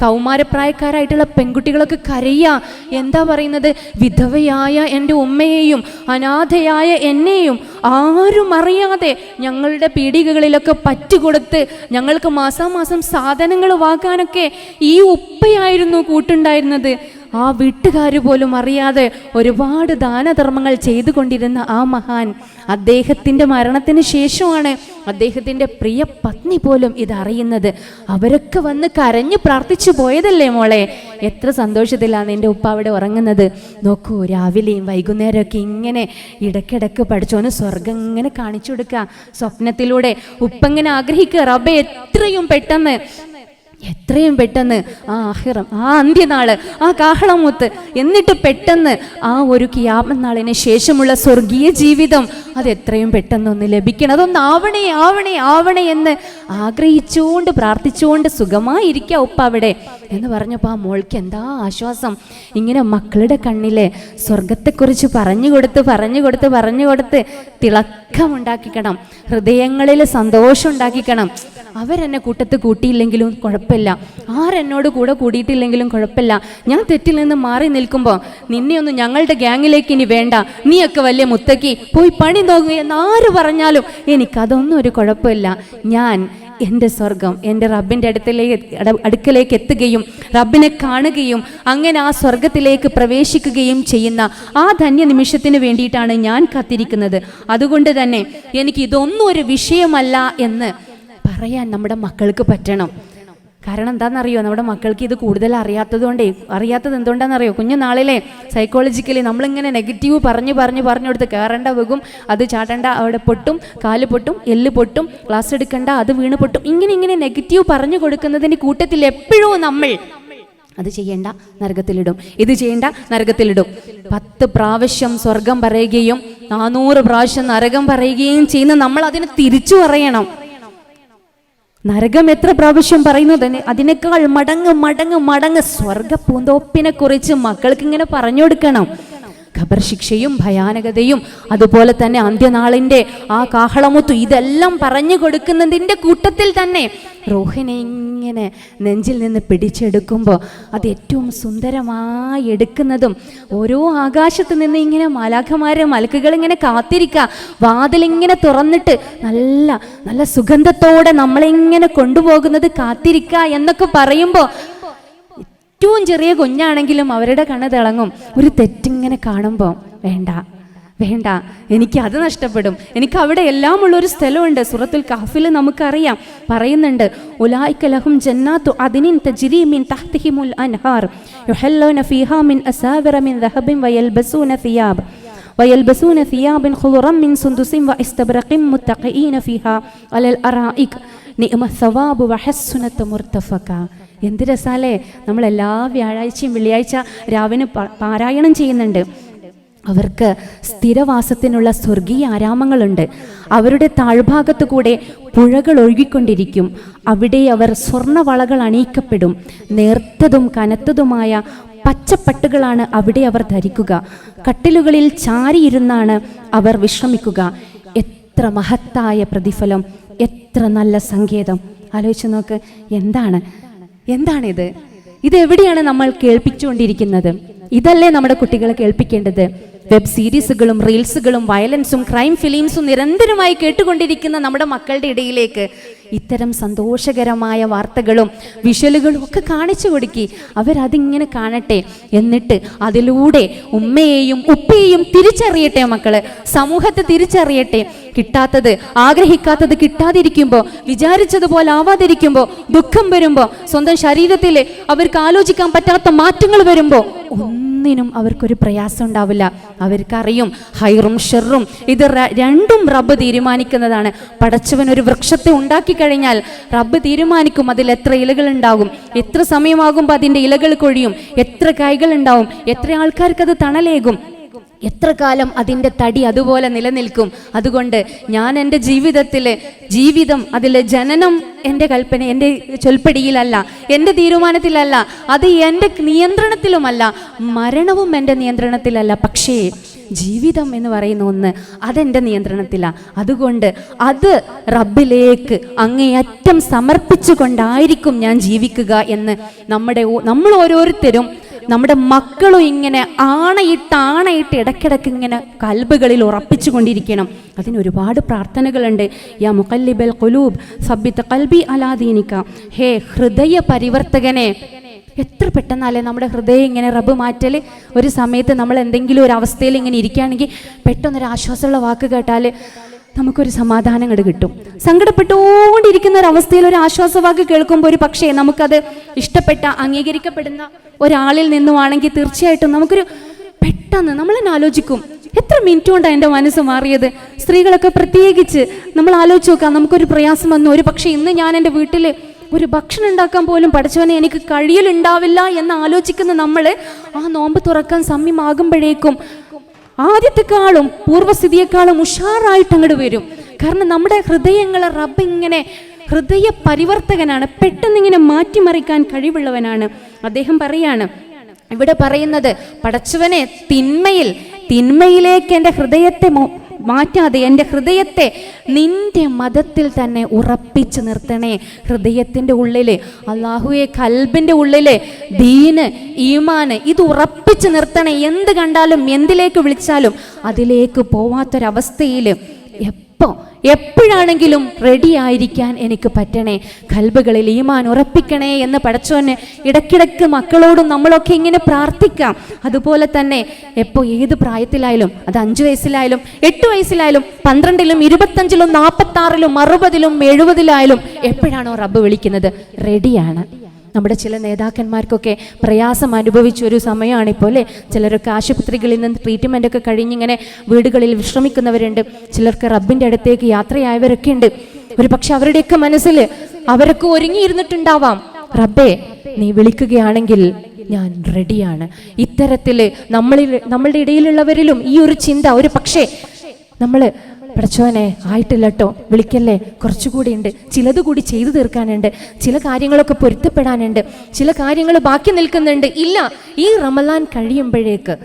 കൗമാരപ്രായക്കാരായിട്ടുള്ള പെൺകുട്ടികളൊക്കെ കരയുക. എന്താ പറയുന്നത്? വിധവയായ എൻ്റെ ഉമ്മയെയും അനാഥയായ എന്നെയും ആരും അറിയാതെ ഞങ്ങളുടെ പീടികകളിലൊക്കെ പറ്റുകൊടുത്ത് ഞങ്ങൾക്ക് മാസാമാസം സാധനങ്ങൾ വാങ്ങാനൊക്കെ ഈ ഉപ്പയായിരുന്നു കൂട്ടുണ്ടായിരുന്നത്. ആ വീട്ടുകാർ പോലും അറിയാതെ ഒരുപാട് ദാനധർമ്മങ്ങൾ ചെയ്തുകൊണ്ടിരുന്ന ആ മഹാൻ, അദ്ദേഹത്തിൻ്റെ മരണത്തിന് ശേഷമാണ് അദ്ദേഹത്തിൻ്റെ പ്രിയ പത്നി പോലും ഇതറിയുന്നത്. അവരൊക്കെ വന്ന് കരഞ്ഞു പ്രാർത്ഥിച്ചു പോയതല്ലേ മോളെ. എത്ര സന്തോഷത്തിലാണ് എൻ്റെ ഉപ്പ അവിടെ ഉറങ്ങുന്നത്. നോക്കൂ, രാവിലെയും വൈകുന്നേരമൊക്കെ ഇങ്ങനെ ഇടയ്ക്കിടയ്ക്ക് പഠിച്ചോന് സ്വർഗം ഇങ്ങനെ കാണിച്ചു കൊടുക്കുക സ്വപ്നത്തിലൂടെ. ഉപ്പ ഇങ്ങനെ ആഗ്രഹിക്കുക, റബ്ബേ എത്രയും പെട്ടെന്ന് ആ ആഖിറം, ആ അന്ത്യനാള്, ആ കാഹളമുത്ത്, എന്നിട്ട് പെട്ടെന്ന് ആ ഒരു ഖിയാമത്ത് നാളിന് ശേഷമുള്ള സ്വർഗീയ ജീവിതം അത് എത്രയും പെട്ടെന്നൊന്ന് ലഭിക്കണം, അതൊന്ന് ആവണേ എന്ന് ആഗ്രഹിച്ചുകൊണ്ട് പ്രാർത്ഥിച്ചുകൊണ്ട് സുഖമായിരിക്കുക ഉപ്പ അവിടെ എന്ന് പറഞ്ഞപ്പോൾ ആ മോൾക്ക് എന്താ ആശ്വാസം. ഇങ്ങനെ മക്കളുടെ കണ്ണിലെ സ്വർഗത്തെക്കുറിച്ച് പറഞ്ഞു കൊടുത്ത് തിളക്കമുണ്ടാക്കിക്കണം, ഹൃദയങ്ങളിൽ സന്തോഷം ഉണ്ടാക്കിക്കണം. അവരെന്നെ കൂട്ടത്ത് കൂട്ടിയില്ലെങ്കിലും കുഴപ്പമില്ല, ആരെന്നോട് കൂടെ കൂടിയിട്ടില്ലെങ്കിലും കുഴപ്പമില്ല, ഞാൻ തെറ്റിൽ നിന്ന് മാറി നിൽക്കുമ്പോൾ നിന്നെയൊന്നും ഞങ്ങളുടെ ഗ്യാങ്ങിലേക്ക് ഇനി വേണ്ട, നീയൊക്കെ വലിയ മുത്തക്കി പോയി പണി നോക്കുക എന്നാര് പറഞ്ഞാലും എനിക്കതൊന്നും ഒരു കുഴപ്പമില്ല. ഞാൻ എൻ്റെ സ്വർഗം എൻ്റെ റബ്ബിൻ്റെ അടുക്കലേക്ക് എത്തുകയും റബ്ബിനെ കാണുകയും അങ്ങനെ ആ സ്വർഗത്തിലേക്ക് പ്രവേശിക്കുകയും ചെയ്യുന്ന ആ ധന്യ നിമിഷത്തിന് വേണ്ടിയിട്ടാണ് ഞാൻ കാത്തിരിക്കുന്നത്. അതുകൊണ്ട് തന്നെ എനിക്ക് ഇതൊന്നും ഒരു വിഷയമല്ല എന്ന് പറയാൻ നമ്മുടെ മക്കൾക്ക് പറ്റണം. കാരണം എന്താണെന്നറിയോ, നമ്മുടെ മക്കൾക്ക് ഇത് കൂടുതൽ അറിയാത്തത് എന്തുകൊണ്ടാണെന്നറിയോ, കുഞ്ഞുനാളിലെ സൈക്കോളജിക്കലി നമ്മളിങ്ങനെ നെഗറ്റീവ് പറഞ്ഞു കൊടുത്ത് കയറേണ്ട വെകും, അത് ചാട്ടേണ്ട അവിടെ പൊട്ടും, കാല് പൊട്ടും, എല്ല് പൊട്ടും, ക്ലാസ് എടുക്കണ്ട അത് വീണ് പൊട്ടും, ഇങ്ങനെ നെഗറ്റീവ് പറഞ്ഞു കൊടുക്കുന്നതിൻ്റെ കൂട്ടത്തിൽ എപ്പോഴും നമ്മൾ അത് ചെയ്യേണ്ട നരകത്തിലിടും, ഇത് ചെയ്യേണ്ട നരകത്തിലിടും. 10 പ്രാവശ്യം സ്വർഗം പറയുകയും 400 പ്രാവശ്യം നരകം പറയുകയും ചെയ്യുന്ന നമ്മൾ അതിനെ തിരിച്ചു പറയണം. നരകം എത്ര പ്രാവശ്യം പറയുന്നു അതിനേക്കാൾ മടങ്ങ് സ്വർഗ പൂന്തോപ്പിനെ കുറിച്ച് മക്കൾക്ക് ഇങ്ങനെ പറഞ്ഞു കൊടുക്കണം. ഖബർ ശിക്ഷയും ഭയാനകതയും അതുപോലെ തന്നെ അന്ത്യനാളിൻ്റെ ആ കാഹളമുത്തു ഇതെല്ലാം പറഞ്ഞു കൊടുക്കുന്നതിൻ്റെ കൂട്ടത്തിൽ തന്നെ റൂഹിനെ ഇങ്ങനെ നെഞ്ചിൽ നിന്ന് പിടിച്ചെടുക്കുമ്പോൾ അത് ഏറ്റവും സുന്ദരമായി എടുക്കുന്നതും ഓരോ ആകാശത്ത് നിന്ന് ഇങ്ങനെ മാലാഖമാരെ മലക്കുകൾ ഇങ്ങനെ കാത്തിരിക്കുക, വാതിലിങ്ങനെ തുറന്നിട്ട് നല്ല സുഗന്ധത്തോടെ നമ്മളിങ്ങനെ കൊണ്ടുപോകുന്നത് കാത്തിരിക്കുക എന്നൊക്കെ പറയുമ്പോൾ ഏറ്റവും ചെറിയ കുഞ്ഞാണെങ്കിലും അവരുടെ കണ്ണ് തിളങ്ങും. ഒരു തെറ്റിങ്ങനെ കാണുമ്പോൾ വേണ്ട എനിക്ക് അത് നഷ്ടപ്പെടും, എനിക്ക് അവിടെ എല്ലാം ഉള്ളൊരു സ്ഥലമുണ്ട്. സൂറത്തുൽ കഹ്ഫിൽ നമുക്കറിയാം പറയുന്നുണ്ട്, ഉലൈക ലഹും ജന്നാത്തു അദ്നിൻ തജ്രി മിൻ തഹ്തിഹിമുൽ അൻഹാർ യുഹല്ലൂന ഫീഹാ മിൻ അസാവിറ മിൻ ദഹബിൻ വയൽബസൂന സിയാബ് വയൽബസൂന സിയാബൻ ഖുദറൻ മിൻ സുന്ദുസിൻ വഇസ്തബ്റഖിൻ മുത്തഖീന ഫീഹാ അലൽ അറായിക് നിഅമ സവാബു വഹസ്സുനത മുർതഫക. എന്ത് രസാലേ! നമ്മൾ എല്ലാ വ്യാഴാഴ്ചയും വെള്ളിയാഴ്ച രാവിലെ പാരായണം ചെയ്യുന്നുണ്ട്. അവർക്ക് സ്ഥിരവാസത്തിനുള്ള സ്വർഗീയ ആരാമങ്ങളുണ്ട്. അവരുടെ താഴ്ഭാഗത്തു കൂടെ പുഴകൾ ഒഴുകിക്കൊണ്ടിരിക്കും. അവിടെ അവർ സ്വർണ്ണവളകൾ അണിയിക്കപ്പെടും. നേർത്തതും കനത്തതുമായ പച്ചപ്പട്ടുകളാണ് അവിടെ അവർ ധരിക്കുക. കട്ടിലുകളിൽ ചാരിയിരുന്നാണ് അവർ വിശ്രമിക്കുക. എത്ര മഹത്തായ പ്രതിഫലം, എത്ര നല്ല സങ്കേതം! ആലോചിച്ച് നോക്ക്. എന്താണിത്? ഇതെവിടെയാണ് നമ്മൾ കേൾപ്പിച്ചുകൊണ്ടിരിക്കുന്നത്? ഇതല്ലേ നമ്മുടെ കുട്ടികളെ കേൾപ്പിക്കേണ്ടത്? വെബ് സീരീസുകളും റീൽസുകളും വയലൻസും ക്രൈം ഫിലിംസും നിരന്തരമായി കേട്ടുകൊണ്ടിരിക്കുന്ന നമ്മുടെ മക്കളുടെ ഇടയിലേക്ക് ഇത്തരം സന്തോഷകരമായ വാർത്തകളും വിഷ്വലുകളും ഒക്കെ കാണിച്ചു കൊടുക്കി. അവരതിങ്ങനെ കാണട്ടെ. എന്നിട്ട് അതിലൂടെ ഉമ്മയെയും ഉപ്പയെയും തിരിച്ചറിയട്ടെ. മക്കള് സമൂഹത്തെ തിരിച്ചറിയട്ടെ. കിട്ടാത്തത്, ആഗ്രഹിക്കാത്തത് കിട്ടാതിരിക്കുമ്പോൾ, വിചാരിച്ചതുപോലെ ആവാതിരിക്കുമ്പോൾ, ദുഃഖം വരുമ്പോൾ, സ്വന്തം ശരീരത്തിൽ അവർക്ക് ആലോചിക്കാൻ പറ്റാത്ത മാറ്റങ്ങൾ വരുമ്പോൾ ഒന്നിനും അവർക്കൊരു പ്രയാസം ഉണ്ടാവില്ല. അവർക്കറിയും ഹൈറും ഷെറും ഇത് രണ്ടും റബ്ബ് തീരുമാനിക്കുന്നതാണ്. പടച്ചവൻ ഒരു വൃക്ഷത്തെ ഉണ്ടാക്കി കഴിഞ്ഞാൽ റബ്ബ് തീരുമാനിക്കും അതിൽ എത്ര ഇലകൾ ഉണ്ടാകും, എത്ര സമയമാകുമ്പോൾ അതിൻ്റെ ഇലകൾ കൊഴിയും, എത്ര കായ്കൾ ഉണ്ടാവും, എത്ര ആൾക്കാർക്ക് അത് തണലേകും, എത്ര കാലം അതിൻ്റെ തടി അതുപോലെ നിലനിൽക്കും. അതുകൊണ്ട് ഞാൻ എൻ്റെ ജീവിതം അതിൽ ജനനം എൻ്റെ കൽപ്പന, എൻ്റെ ചൊൽപ്പടിയിലല്ല, എൻ്റെ തീരുമാനത്തിലല്ല, അത് എൻ്റെ നിയന്ത്രണത്തിലുമല്ല, മരണവും എൻ്റെ നിയന്ത്രണത്തിലല്ല. പക്ഷേ ജീവിതം എന്ന് പറയുന്ന ഒന്ന് അതെൻ്റെ നിയന്ത്രണത്തിലാണ്. അതുകൊണ്ട് അത് റബ്ബിലേക്ക് അങ്ങേയറ്റം സമർപ്പിച്ചുകൊണ്ടായിരിക്കും ഞാൻ ജീവിക്കുക എന്ന് നമ്മൾ ഓരോരുത്തരും, നമ്മുടെ മക്കളും ഇങ്ങനെ ആണയിട്ട് ഇടയ്ക്കിടയ്ക്ക് ഇങ്ങനെ കൽബുകളിൽ ഉറപ്പിച്ചു കൊണ്ടിരിക്കണം. അതിന് ഒരുപാട് പ്രാർത്ഥനകളുണ്ട്. യാ മുഖല്ലിബൽ ഖുലൂബ് സബ്ബിത് ഖൽബി അലാ ദീനിക. ഹേ ഹൃദയ പരിവർത്തകനെ, എത്ര പെട്ടെന്നല്ലേ നമ്മുടെ ഹൃദയം ഇങ്ങനെ റബ്ബ് മാറ്റൽ. ഒരു സമയത്ത് നമ്മൾ എന്തെങ്കിലും ഒരു അവസ്ഥയിൽ ഇങ്ങനെ ഇരിക്കുകയാണെങ്കിൽ പെട്ടെന്നൊരു ആശ്വാസമുള്ള വാക്ക് കേട്ടാൽ നമുക്കൊരു സമാധാനം അങ്ങോട്ട് കിട്ടും. സങ്കടപ്പെട്ടുകൊണ്ടിരിക്കുന്ന ഒരു അവസ്ഥയിൽ ഒരു ആശ്വാസവാക്ക് കേൾക്കുമ്പോൾ ഒരു പക്ഷേ നമുക്കത് ഇഷ്ടപ്പെട്ട അംഗീകരിക്കപ്പെടുന്ന ഒരാളിൽ നിന്നുമാണെങ്കിൽ തീർച്ചയായിട്ടും നമുക്കൊരു പെട്ടെന്ന് നമ്മൾ തന്നെ ആലോചിക്കും, എത്ര മിനിറ്റ് കൊണ്ടാണ് എൻ്റെ മനസ്സ് മാറിയത്. സ്ത്രീകളൊക്കെ പ്രത്യേകിച്ച് നമ്മൾ ആലോചിച്ച് നോക്കാം. നമുക്കൊരു പ്രയാസം വന്നു, ഒരു പക്ഷേ ഇന്ന് ഞാൻ എൻ്റെ വീട്ടിൽ ഒരു ഭക്ഷണം ഉണ്ടാക്കാൻ പോലും പഠിച്ചവനെ എനിക്ക് കഴിയലുണ്ടാവില്ല എന്ന് ആലോചിക്കുന്ന നമ്മൾ ആ നോമ്പ് തുറക്കാൻ സമയമാകുമ്പോഴേക്കും ആദ്യത്തെക്കാളും പൂർവ്വസ്ഥിതിയെക്കാളും ഉഷാറായിട്ട് അങ്ങോട്ട് വരും. കാരണം നമ്മുടെ ഹൃദയങ്ങളെ റബ്ബ് ഇങ്ങനെ ഹൃദയ പരിവർത്തകനാണ്, പെട്ടെന്നിങ്ങനെ മാറ്റിമറിക്കാൻ കഴിവുള്ളവനാണ്. അദ്ദേഹം പറയാണ്, ഇവിടെ പറയുന്നത്, പടച്ചവനെ തിന്മയിലേക്ക് എൻ്റെ ഹൃദയത്തെ മാറ്റാതെ എൻ്റെ ഹൃദയത്തെ നിന്റെ മതത്തിൽ തന്നെ ഉറപ്പിച്ചു നിർത്തണേ. ഹൃദയത്തിൻ്റെ ഉള്ളിൽ അല്ലാഹുവേ, കൽബിൻ്റെ ഉള്ളിൽ ദീന്, ഈമാന് ഇത് ഉറപ്പിച്ചു നിർത്തണേ. എന്ത് കണ്ടാലും എന്തിലേക്ക് വിളിച്ചാലും അതിലേക്ക് പോവാത്തൊരവസ്ഥയിൽ എപ്പോഴാണെങ്കിലും റെഡി ആയിരിക്കാൻ എനിക്ക് പറ്റണേ. കൽബുകളിൽ ഈമാൻ ഉറപ്പിക്കണേ എന്ന് പടച്ചോനെ ഇടയ്ക്കിടയ്ക്ക് മക്കളോടും നമ്മളൊക്കെ ഇങ്ങനെ പ്രാർത്ഥിക്കാം. അതുപോലെ തന്നെ ഏത് പ്രായത്തിലായാലും, അത് 5 വയസ്സിലായാലും 8 വയസ്സിലായാലും 12-ലും 25-ലും 46-ലും 60-ലും 70-ലായാലും എപ്പോഴാണോ റബ്ബ് വിളിക്കുന്നത്, റെഡിയാണ്. നമ്മുടെ ചില നേതാക്കന്മാർക്കൊക്കെ പ്രയാസം അനുഭവിച്ചൊരു സമയമാണിപ്പോൾ അല്ലേ. ചിലരൊക്കെ ആശുപത്രികളിൽ നിന്ന് ട്രീറ്റ്മെൻറ്റൊക്കെ കഴിഞ്ഞിങ്ങനെ വീടുകളിൽ വിശ്രമിക്കുന്നവരുണ്ട്. ചിലർക്ക് റബ്ബിൻ്റെ അടുത്തേക്ക് യാത്രയായവരൊക്കെ ഉണ്ട്. ഒരു പക്ഷെ അവരുടെയൊക്കെ മനസ്സിൽ അവരൊക്കെ ഒരുങ്ങിയിരുന്നിട്ടുണ്ടാവാം, റബ്ബേ നീ വിളിക്കുകയാണെങ്കിൽ ഞാൻ റെഡിയാണ്. ഇത്തരത്തിൽ നമ്മളുടെ ഇടയിലുള്ളവരിലും ഈ ഒരു ചിന്ത ഒരു പക്ഷേ നമ്മൾ പടച്ചോനെ ആയിട്ടില്ല കേട്ടോ, വിളിക്കല്ലേ, കുറച്ചുകൂടി ഉണ്ട്, ചിലത് കൂടി ചെയ്തു തീർക്കാനുണ്ട്, ചില കാര്യങ്ങളൊക്കെ പൊരുത്തപ്പെടാനുണ്ട്, ചില കാര്യങ്ങൾ ബാക്കി നിൽക്കുന്നുണ്ട്. ഇല്ല, ഈ റമളാൻ കഴിയുമ്പോഴേക്ക്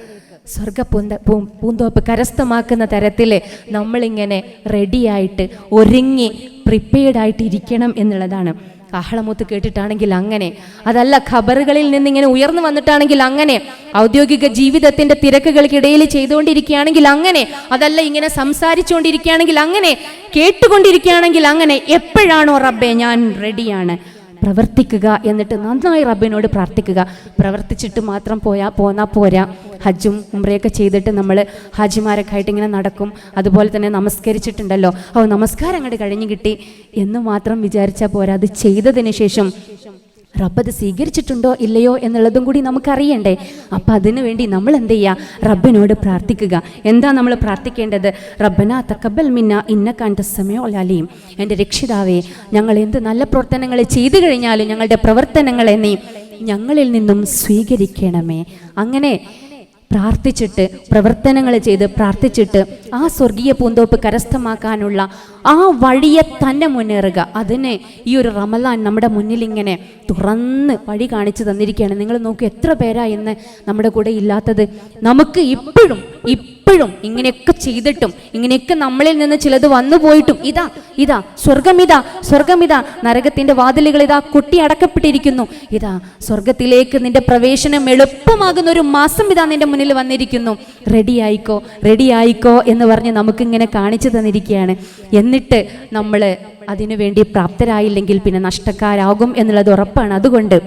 പൂന്തോപ്പ് കരസ്ഥമാക്കുന്ന തരത്തിൽ നമ്മളിങ്ങനെ റെഡിയായിട്ട് ഒരുങ്ങി പ്രിപ്പയർഡായിട്ട് ഇരിക്കണം എന്നുള്ളതാണ്. കാഹളമൂത്ത് കേട്ടിട്ടാണെങ്കിൽ അങ്ങനെ, അതല്ല ഖബറുകളിൽ നിന്നിങ്ങനെ ഉയർന്നു വന്നിട്ടാണെങ്കിൽ അങ്ങനെ, ഔദ്യോഗിക ജീവിതത്തിന്റെ തിരക്കുകൾക്കിടയിൽ ചെയ്തുകൊണ്ടിരിക്കുകയാണെങ്കിൽ അങ്ങനെ, അതല്ല ഇങ്ങനെ സംസാരിച്ചുകൊണ്ടിരിക്കുകയാണെങ്കിൽ അങ്ങനെ, കേട്ടുകൊണ്ടിരിക്കുകയാണെങ്കിൽ അങ്ങനെ, എപ്പോഴാണോ റബ്ബേ ഞാൻ റെഡിയാണ്, പ്രവർത്തിക്കുക. എന്നിട്ട് നന്നായി റബ്ബിനോട് പ്രാർത്ഥിക്കുക. പ്രവർത്തിച്ചിട്ട് മാത്രം പോന്നാൽ പോരാ. ഹജ്ജും ഉംറയൊക്കെ ചെയ്തിട്ട് നമ്മൾ ഹാജിമാരൊക്കെ ആയിട്ട് ഇങ്ങനെ നടക്കും. അതുപോലെ തന്നെ നമസ്കരിച്ചിട്ടുണ്ടല്ലോ, നമസ്കാരം അങ്ങോട്ട് കഴിഞ്ഞു കിട്ടി എന്ന് മാത്രം വിചാരിച്ചാൽ പോരാ. അത് ചെയ്തതിന് ശേഷം റബ്ബ് അത് സ്വീകരിച്ചിട്ടുണ്ടോ ഇല്ലയോ എന്നുള്ളതും കൂടി നമുക്കറിയണ്ടേ. അപ്പം അതിനു വേണ്ടി നമ്മൾ എന്ത് ചെയ്യുക? റബ്ബിനോട് പ്രാർത്ഥിക്കുക. എന്താ നമ്മൾ പ്രാർത്ഥിക്കേണ്ടത്? റബ്ബനാ തഖബ്ബൽ മിന്നാ ഇന്നക അൻതസ് സമീഉൽ അലീം. എൻ്റെ രക്ഷിതാവേ, ഞങ്ങൾ എന്ത് നല്ല പ്രവർത്തനങ്ങൾ ചെയ്തു കഴിഞ്ഞാലും ഞങ്ങളുടെ പ്രവർത്തനങ്ങളെ നീ ഞങ്ങളിൽ നിന്നും സ്വീകരിക്കണമേ. അങ്ങനെ പ്രാർത്ഥിച്ചിട്ട്, പ്രവർത്തനങ്ങൾ ചെയ്ത് പ്രാർത്ഥിച്ചിട്ട് ആ സ്വർഗീയ പൂന്തോപ്പ് കരസ്ഥമാക്കാനുള്ള ആ വഴിയെ തന്നെ മുന്നേറുക. അതിന് ഈ ഒരു റമളാൻ നമ്മുടെ മുന്നിൽ ഇങ്ങനെ തുറന്ന് വഴി കാണിച്ചു തന്നിരിക്കുകയാണ്. നിങ്ങൾ നോക്കൂ, എത്ര പേരാ ഇന്ന് നമ്മുടെ കൂടെ ഇല്ലാത്തത്. നമുക്ക് ഇപ്പോഴും ഇങ്ങനെയൊക്കെ ചെയ്തിട്ടും ഇങ്ങനെയൊക്കെ നമ്മളിൽ നിന്ന് ചിലത് വന്നു പോയിട്ടും ഇതാ സ്വർഗമിതാ നരകത്തിന്റെ വാതിലുകൾ ഇതാ കൊട്ടി അടക്കപ്പെട്ടിരിക്കുന്നു, ഇതാ സ്വർഗത്തിലേക്ക് നിന്റെ പ്രവേശനം എളുപ്പമാകുന്ന ഒരു മാസം ഇതാ നിന്റെ മുന്നിൽ വന്നിരിക്കുന്നു, റെഡിയായിക്കോ എന്ന് പറഞ്ഞ് നമുക്കിങ്ങനെ കാണിച്ചു തന്നിരിക്കുകയാണ്. എന്നിട്ട് നമ്മൾ അതിനുവേണ്ടി പ്രാപ്തരായില്ലെങ്കിൽ പിന്നെ നഷ്ടക്കാരാകും എന്നുള്ളത് ഉറപ്പാണ്. അതുകൊണ്ട്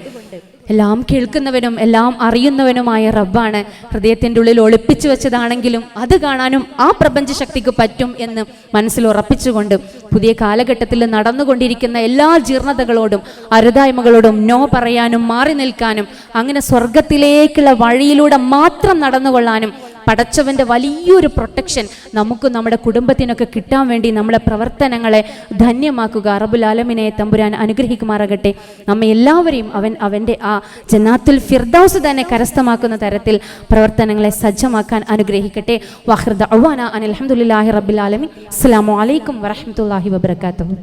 എല്ലാം കേൾക്കുന്നവനും എല്ലാം അറിയുന്നവനുമായ റബ്ബാണ്. ഹൃദയത്തിൻ്റെ ഉള്ളിൽ ഒളിപ്പിച്ചു വെച്ചതാണെങ്കിലും അത് കാണാനും ആ പ്രപഞ്ച ശക്തിക്ക് പറ്റും എന്ന് മനസ്സിൽ ഉറപ്പിച്ചുകൊണ്ട് പുതിയ കാലഘട്ടത്തിൽ നടന്നുകൊണ്ടിരിക്കുന്ന എല്ലാ ജീർണതകളോടും അരുതായ്മകളോടും നോ പറയാനും മാറി നിൽക്കാനും അങ്ങനെ സ്വർഗത്തിലേക്കുള്ള വഴിയിലൂടെ മാത്രം നടന്നുകൊള്ളാനും പടച്ചവൻ്റെ വലിയൊരു പ്രൊട്ടക്ഷൻ നമുക്കും നമ്മുടെ കുടുംബത്തിനൊക്കെ കിട്ടാൻ വേണ്ടി നമ്മുടെ പ്രവർത്തനങ്ങളെ ധന്യമാക്കുക. റബ്ബുൽ ആലമീനെ തമ്പുരാൻ അനുഗ്രഹിക്കുമാറാകട്ടെ. നമ്മെ എല്ലാവരെയും അവൻ്റെ ആ ജന്നാത്തുൽ ഫിർദൗസ് തന്നെ കരസ്ഥമാക്കുന്ന തരത്തിൽ പ്രവർത്തനങ്ങളെ സജ്ജമാക്കാൻ അനുഗ്രഹിക്കട്ടെ. വആഖിറു ദഅ്വാനാ അനിൽ ഹംദുലില്ലാഹി റബ്ബിൽ ആലമീൻ. അസ്സലാമു അലൈക്കും വറഹ്മത്തുള്ളാഹി വബറകാതുഹു.